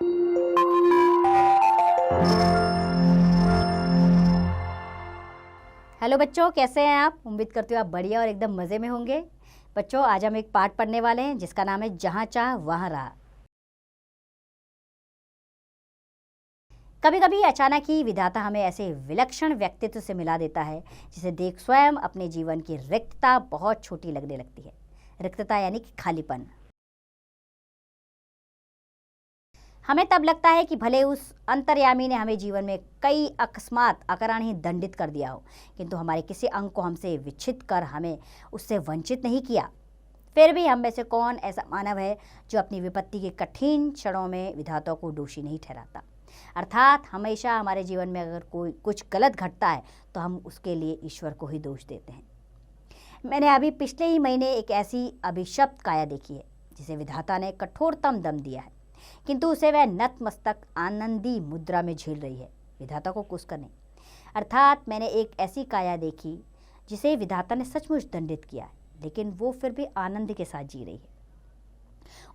Hello बच्चों, कैसे हैं आप? उम्मीद करती हूँ आप बढ़िया और एकदम मज़े में होंगे। बच्चों, आज हम एक पाठ पढ़ने वाले हैं जिसका नाम है जहाँ चाह वहाँ राह। कभी कभी अचानक ही विधाता हमें ऐसे विलक्षण व्यक्तित्व से मिला देता है जिसे देख स्वयं अपने जीवन की रिक्तता बहुत छोटी लगने लगती है। रिक्तता यानी कि खालीपन। हमें तब लगता है कि भले उस अंतर्यामी ने हमें जीवन में कई अकस्मात अकारण ही दंडित कर दिया हो, किंतु हमारे किसी अंग को हमसे विच्छित कर हमें उससे वंचित नहीं किया। फिर भी हम में से कौन ऐसा मानव है जो अपनी विपत्ति के कठिन क्षणों में विधाता को दोषी नहीं ठहराता। अर्थात हमेशा हमारे जीवन में अगर कोई कुछ गलत घटता है तो हम उसके लिए ईश्वर को ही दोष देते हैं। मैंने अभी पिछले ही महीने एक ऐसी अभिशप्त काया देखी है जिसे विधाता ने कठोरतम दम दिया है, किंतु उसे वह नतमस्तक आनंदी मुद्रा में झेल रही है, विधाता को कुछ कर नहीं। अर्थात मैंने एक ऐसी काया देखी जिसे विधाता ने सचमुच दंडित किया है, लेकिन वो फिर भी आनंद के साथ जी रही है।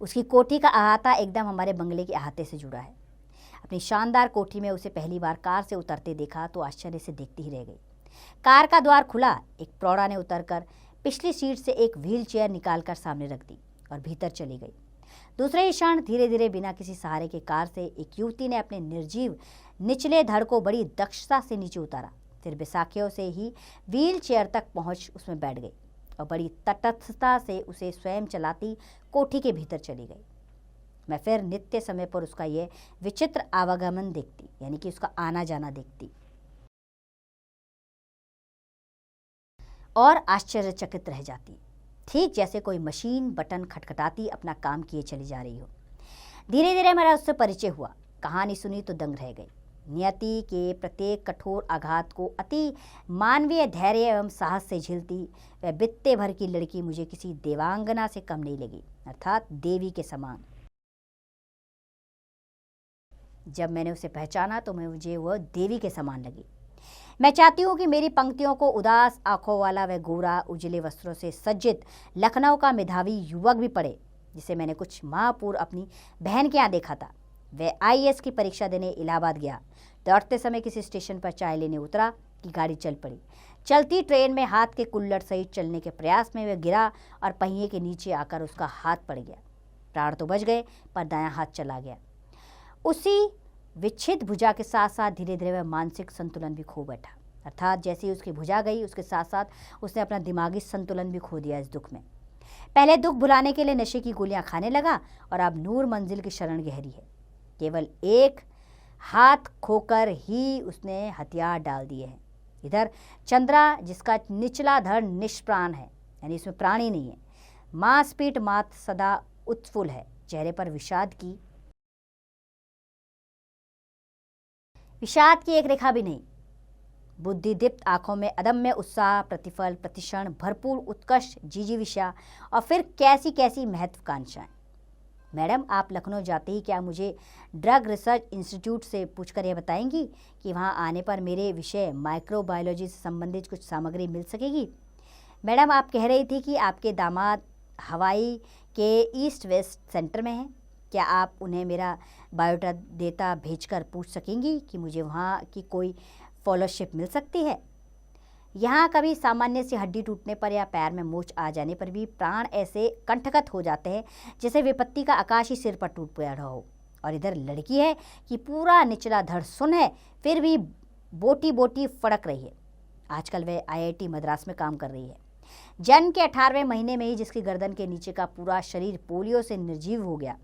उसकी कोठी का अहाता एकदम हमारे बंगले के अहाते से जुड़ा है। अपनी शानदार कोठी में उसे पहली बार कार से उतरते देखा तो आश्चर्य से देखती ही रह गई। कार का द्वार खुला, एक प्रौढ़ा ने उतरकर पिछली सीट से एक व्हील चेयर निकालकर सामने रख दी और भीतर चली गई। दूसरे ही क्षण धीरे धीरे बिना किसी सहारे के कार से एक युवती ने अपने निर्जीव निचले धड़ को बड़ी दक्षता से नीचे उतारा, फिर बैसाखियों से ही व्हील चेयर तक पहुंच उसमें बैठ गई और बड़ी तटस्थता से उसे स्वयं चलाती कोठी के भीतर चली गई। मैं फिर नित्य समय पर उसका ये विचित्र आवागमन देखती, यानी कि उसका आना जाना देखती और आश्चर्यचकित रह जाती, ठीक जैसे कोई मशीन बटन खटखटाती अपना काम किए चली जा रही हो। धीरे धीरे मेरा उससे परिचय हुआ। कहानी सुनी तो दंग रह गई। नियति के प्रत्येक कठोर आघात को अति मानवीय धैर्य एवं साहस से झेलती वह बित्ते भर की लड़की मुझे किसी देवांगना से कम नहीं लगी, अर्थात देवी के समान। जब मैंने उसे पहचाना तो मुझे वह देवी के समान लगी। मैं चाहती हूँ कि मेरी पंक्तियों को उदास आंखों वाला वह गोरा उजले वस्त्रों से सज्जित लखनऊ का मेधावी युवक भी पढ़े, जिसे मैंने कुछ माह पूर्व अपनी बहन के यहाँ देखा था। वह आईएएस की परीक्षा देने इलाहाबाद गया। दौड़ते समय किसी स्टेशन पर चाय लेने उतरा कि गाड़ी चल पड़ी। चलती ट्रेन में हाथ के कुल्लड़ सहित चलने के प्रयास में वह गिरा और पहिए के नीचे आकर उसका हाथ पड़ गया। प्राण तो बच गए पर दायां हाथ चला गया। उसी विच्छित भुजा के साथ साथ धीरे धीरे वह मानसिक संतुलन भी खो बैठा, अर्थात जैसे ही उसकी भुजा गई उसके साथ साथ उसने अपना दिमागी संतुलन भी खो दिया। इस दुख में पहले दुख भुलाने के लिए नशे की गोलियां खाने लगा और अब नूर मंजिल की शरण गहरी है। केवल एक हाथ खोकर ही उसने हथियार डाल दिए हैं। इधर चंद्रा, जिसका निचला धड़ निष्प्राण है, यानी इसमें प्राण ही नहीं है, मांसपीठ मात्र सदा उत्फुल्ल है, चेहरे पर विषाद की एक रेखा भी नहीं, बुद्धि दीप्त आंखों में अदम्य उत्साह, प्रतिफल प्रतिक्षण भरपूर उत्कर्ष जिजीविषा और फिर कैसी कैसी महत्वाकांक्षाएं। मैडम, आप लखनऊ जाते ही क्या मुझे ड्रग रिसर्च इंस्टीट्यूट से पूछकर यह बताएंगी कि वहां आने पर मेरे विषय माइक्रोबायोलॉजी से संबंधित कुछ सामग्री मिल सकेगी? मैडम, आप कह रही थी कि आपके दामाद हवाई के ईस्ट वेस्ट सेंटर में हैं। क्या आप उन्हें मेरा बायोडाटा भेजकर पूछ सकेंगी कि मुझे वहाँ की कोई फॉलोशिप मिल सकती है? यहाँ कभी सामान्य सी हड्डी टूटने पर या पैर में मोच आ जाने पर भी प्राण ऐसे कंठगत हो जाते हैं जैसे विपत्ति का आकाश ही सिर पर टूट पड़ा हो। और इधर लड़की है कि पूरा निचला धड़ सुन है, फिर भी बोटी बोटी फड़क रही है। आजकल वह आईआईटी मद्रास में काम कर रही है। जन्म के 18वें महीने में ही जिसकी गर्दन के नीचे का पूरा शरीर पोलियो से निर्जीव हो गया,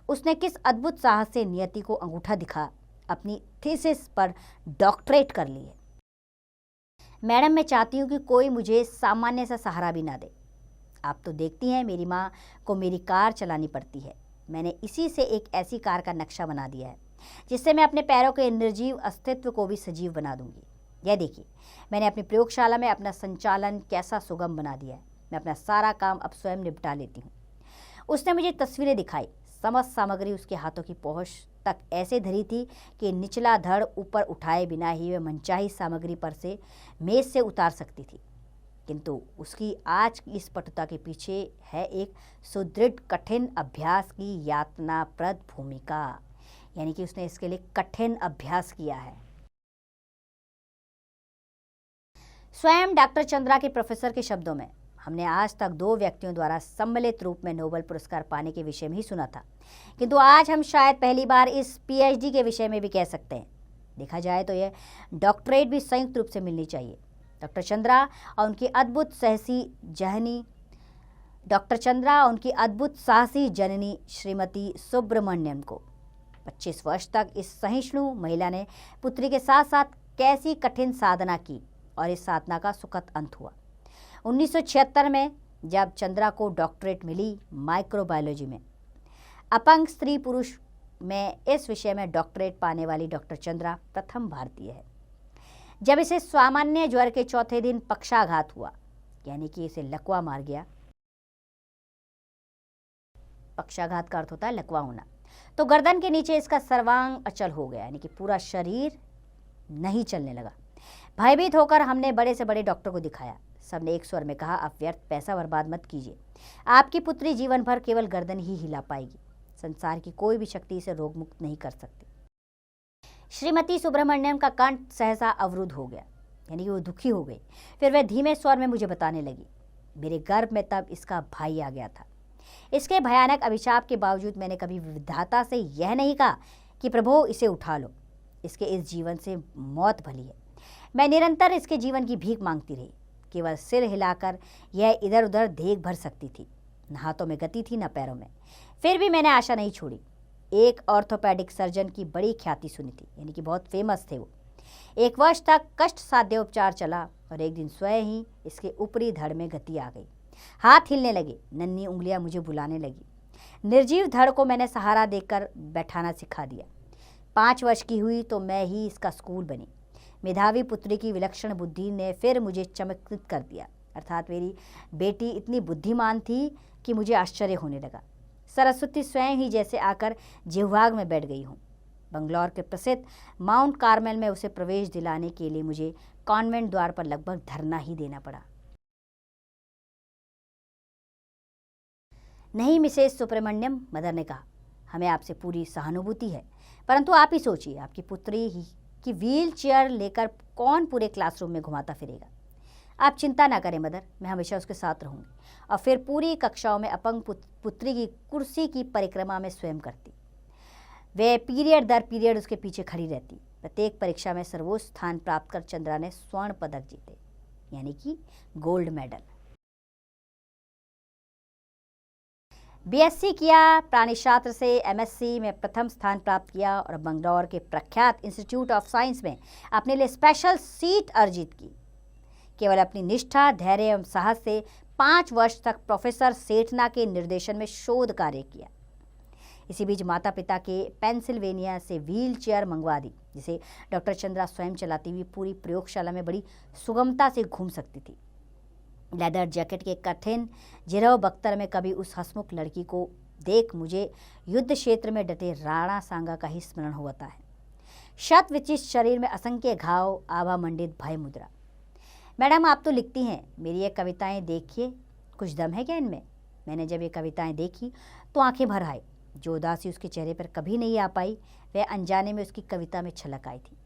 उसने किस अद्भुत साहस से नियति को अंगूठा दिखा अपनी थीसिस पर डॉक्टरेट कर ली है। मैडम, मैं चाहती हूँ कि कोई मुझे सामान्य सा सहारा भी ना दे। आप तो देखती हैं मेरी माँ को मेरी कार चलानी पड़ती है। मैंने इसी से एक ऐसी कार का नक्शा बना दिया है जिससे मैं अपने पैरों के निर्जीव अस्तित्व को भी सजीव बना दूंगी। यह देखिए, मैंने अपनी प्रयोगशाला में अपना संचालन कैसा सुगम बना दिया है। मैं अपना सारा काम अब स्वयं निपटा लेती हूँ। उसने मुझे तस्वीरें दिखाई। समस्त सामग्री उसके हाथों की पहुंच तक ऐसे धरी थी कि निचला धड़ ऊपर उठाए बिना ही वह मनचाही सामग्री पर से मेज से उतार सकती थी। किंतु उसकी आज की इस पटुता के पीछे है एक सुदृढ़ कठिन अभ्यास की यातनाप्रद भूमिका। यानी कि उसने इसके लिए कठिन अभ्यास किया है। स्वयं डॉक्टर चंद्रा के प्रोफेसर के शब्दों में, हमने आज तक 2 व्यक्तियों द्वारा सम्मिलित रूप में नोबेल पुरस्कार पाने के विषय में ही सुना था, किंतु आज हम शायद पहली बार इस पीएचडी के विषय में भी कह सकते हैं। देखा जाए तो यह डॉक्टरेट भी संयुक्त रूप से मिलनी चाहिए। डॉक्टर चंद्रा और उनकी अद्भुत साहसी जननी श्रीमती सुब्रमण्यम को 25 वर्ष तक इस सहिष्णु महिला ने पुत्री के साथ साथ कैसी कठिन साधना की और इस साधना का सुखद अंत हुआ। 1976 में जब चंद्रा को डॉक्टरेट मिली माइक्रोबायोलॉजी में, अपंग स्त्री पुरुष में इस विषय में डॉक्टरेट पाने वाली डॉक्टर चंद्रा प्रथम भारतीय है। जब इसे सामान्य ज्वर के चौथे दिन पक्षाघात हुआ, यानी कि इसे लकवा मार गया, पक्षाघात का अर्थ होता है लकवा होना, तो गर्दन के नीचे इसका सर्वांग अचल हो गया, यानी कि पूरा शरीर नहीं चलने लगा। भयभीत होकर हमने बड़े से बड़े डॉक्टर को दिखाया। सबने एक स्वर में कहा, आप व्यर्थ पैसा बर्बाद मत कीजिए, आपकी पुत्री जीवन भर केवल गर्दन ही हिला पाएगी, संसार की कोई भी शक्ति इसे रोग मुक्त नहीं कर सकती। श्रीमती सुब्रमण्यम का कंठ सहसा अवरुद्ध हो गया, यानी कि वो दुखी हो गई। फिर वह धीमे स्वर में मुझे बताने लगी, मेरे गर्भ में तब इसका भाई आ गया था। इसके भयानक अभिशाप के बावजूद मैंने कभी विधाता से यह नहीं कहा कि प्रभु इसे उठा लो, इसके इस जीवन से मौत भली है। मैं निरंतर इसके जीवन की भीख मांगती रही, केवल सिर हिलाकर यह इधर उधर देख भर सकती थी, न हाथों में गति थी न पैरों में। फिर भी मैंने आशा नहीं छोड़ी। एक ऑर्थोपेडिक सर्जन की बड़ी ख्याति सुनी थी, यानी कि बहुत फेमस थे वो। 1 वर्ष तक कष्ट साध्य उपचार चला और एक दिन स्वयं ही इसके ऊपरी धड़ में गति आ गई। हाथ हिलने लगे, नन्ही उंगलियां मुझे बुलाने लगी। निर्जीव धड़ को मैंने सहारा देकर बैठाना सिखा दिया। 5 वर्ष की हुई तो मैं ही इसका स्कूल बनी। मेधावी पुत्री की विलक्षण बुद्धि ने फिर मुझे चमत्कृत कर दिया, अर्थात मेरी बेटी इतनी बुद्धिमान थी कि मुझे आश्चर्य होने लगा। सरस्वती स्वयं ही जैसे आकर जिह्वाग में बैठ गई हूँ। बंगलौर के प्रसिद्ध माउंट कार्मेल में उसे प्रवेश दिलाने के लिए मुझे कॉन्वेंट द्वार पर लगभग धरना ही देना पड़ा। नहीं मिसेस सुब्रमण्यम, मदर ने कहा, हमें आपसे पूरी सहानुभूति है, परंतु आप ही सोचिए, आपकी पुत्री ही कि व्हील चेयर लेकर कौन पूरे क्लासरूम में घुमाता फिरेगा। आप चिंता ना करें मदर, मैं हमेशा उसके साथ रहूंगी। और फिर पूरी कक्षाओं में अपंग पुत्री की कुर्सी की परिक्रमा में स्वयं करती। वे पीरियड दर पीरियड उसके पीछे खड़ी रहती। प्रत्येक परीक्षा में सर्वोच्च स्थान प्राप्त कर चंद्रा ने स्वर्ण पदक जीते, यानी कि गोल्ड मेडल। बीएससी किया, प्राणीशास्त्र से एमएससी में प्रथम स्थान प्राप्त किया और बंगलौर के प्रख्यात इंस्टीट्यूट ऑफ साइंस में अपने लिए स्पेशल सीट अर्जित की। केवल अपनी निष्ठा, धैर्य एवं साहस से 5 वर्ष तक प्रोफेसर सेठना के निर्देशन में शोध कार्य किया। इसी बीच माता पिता के पेंसिल्वेनिया से व्हील चेयर मंगवा दी, जिसे डॉक्टर चंद्रा स्वयं चलाती हुई पूरी प्रयोगशाला में बड़ी सुगमता से घूम सकती थी। लेदर जैकेट के कठिन जिरह बख्तर में कभी उस हंसमुख लड़की को देख मुझे युद्ध क्षेत्र में डटे राणा सांगा का ही स्मरण होता है। शत विचिष्ट शरीर में असंख्य घाव, आभा मंडित भय मुद्रा। मैडम, आप तो लिखती हैं, मेरी ये कविताएं देखिए, कुछ दम है क्या इनमें? मैंने जब ये कविताएं देखी तो आंखें भर आई। जो उदासी उसके चेहरे पर कभी नहीं आ पाई, वह अनजाने में उसकी कविता में छलक आई थी।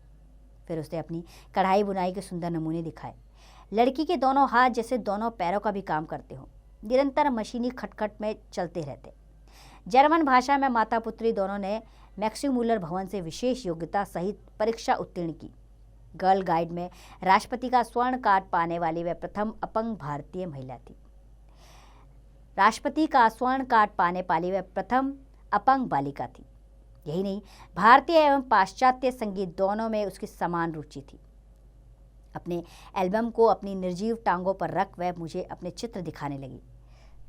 फिर उसने अपनी कढ़ाई बुनाई के सुंदर नमूने दिखाए। लड़की के दोनों हाथ जैसे दोनों पैरों का भी काम करते हो, निरंतर मशीनी खटखट में चलते रहते। जर्मन भाषा में माता पुत्री दोनों ने मैक्सिमूलर भवन से विशेष योग्यता सहित परीक्षा उत्तीर्ण की। गर्ल गाइड में राष्ट्रपति का स्वर्ण कार्ड पाने वाली वह प्रथम अपंग भारतीय महिला थी। राष्ट्रपति का स्वर्ण कार्ड पाने वाली वह प्रथम अपंग बालिका थी। यही नहीं, भारतीय एवं पाश्चात्य संगीत दोनों में उसकी समान रुचि थी। अपने एल्बम को अपनी निर्जीव टांगों पर रख वह मुझे अपने चित्र दिखाने लगी।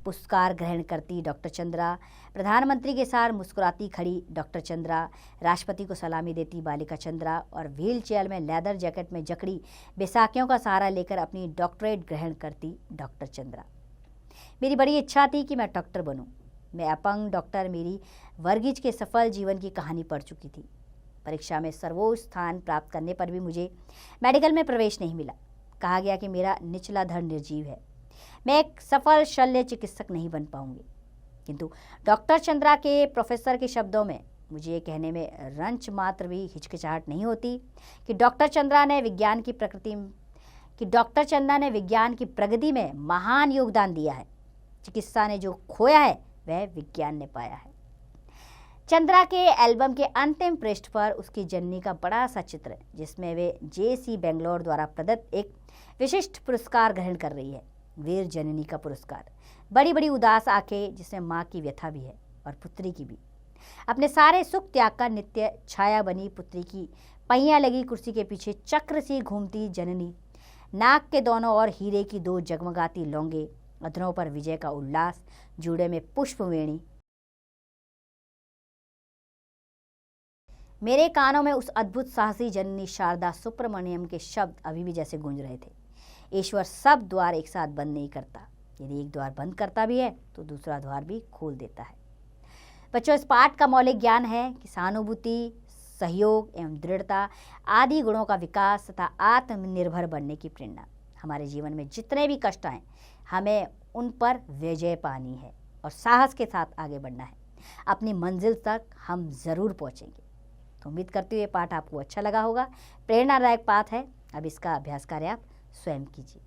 पुरस्कार ग्रहण करती डॉक्टर चंद्रा, प्रधानमंत्री के साथ मुस्कुराती खड़ी डॉक्टर चंद्रा, राष्ट्रपति को सलामी देती बालिका चंद्रा और व्हील चेयर में लेदर जैकेट में जकड़ी बैसाखियों का सहारा लेकर अपनी डॉक्टरेट ग्रहण करती डॉक्टर चंद्रा। मेरी बड़ी इच्छा थी कि मैं डॉक्टर बनूं। मैं अपंग डॉक्टर मेरी वर्गीज के सफल जीवन की कहानी पढ़ चुकी थी। परीक्षा में सर्वोच्च स्थान प्राप्त करने पर भी मुझे मेडिकल में प्रवेश नहीं मिला। कहा गया कि मेरा निचला धड़ निर्जीव है, मैं एक सफल शल्य चिकित्सक नहीं बन पाऊंगी। किंतु डॉक्टर चंद्रा के प्रोफेसर के शब्दों में मुझे ये कहने में रंच मात्र भी हिचकिचाहट नहीं होती कि डॉक्टर चंद्रा ने विज्ञान की प्रगति में महान योगदान दिया है। चिकित्सा ने जो खोया है वह विज्ञान ने पाया है। चंद्रा के एल्बम के अंतिम पृष्ठ पर उसकी जननी का बड़ा सा चित्र है, जिसमें वे जेसी बेंगलोर द्वारा प्रदत्त एक विशिष्ट पुरस्कार ग्रहण कर रही है, वीर जननी का पुरस्कार। बड़ी बड़ी उदास आंखें, जिसमें माँ की व्यथा भी है और पुत्री की भी। अपने सारे सुख त्याग का नित्य छाया बनी पुत्री की पहिया लगी कुर्सी के पीछे चक्र सी घूमती जननी, नाक के दोनों ओर हीरे की 2 जगमगाती लौंगे, अधरों पर विजय का उल्लास, जूड़े में पुष्पवेणी। मेरे कानों में उस अद्भुत साहसी जननी शारदा सुब्रमण्यम के शब्द अभी भी जैसे गूंज रहे थे। ईश्वर सब द्वार एक साथ बंद नहीं करता, यदि एक द्वार बंद करता भी है तो दूसरा द्वार भी खोल देता है। बच्चों, इस पाठ का मौलिक ज्ञान है कि सहानुभूति, सहयोग एवं दृढ़ता आदि गुणों का विकास तथा आत्मनिर्भर बनने की प्रेरणा। हमारे जीवन में जितने भी कष्ट आए, हमें उन पर विजय पानी है और साहस के साथ आगे बढ़ना है। अपनी मंजिल तक हम ज़रूर पहुँचेंगे। तो उम्मीद करती हूँ ये पाठ आपको अच्छा लगा होगा। प्रेरणादायक पाठ है। अब इसका अभ्यास कार्य आप स्वयं कीजिए।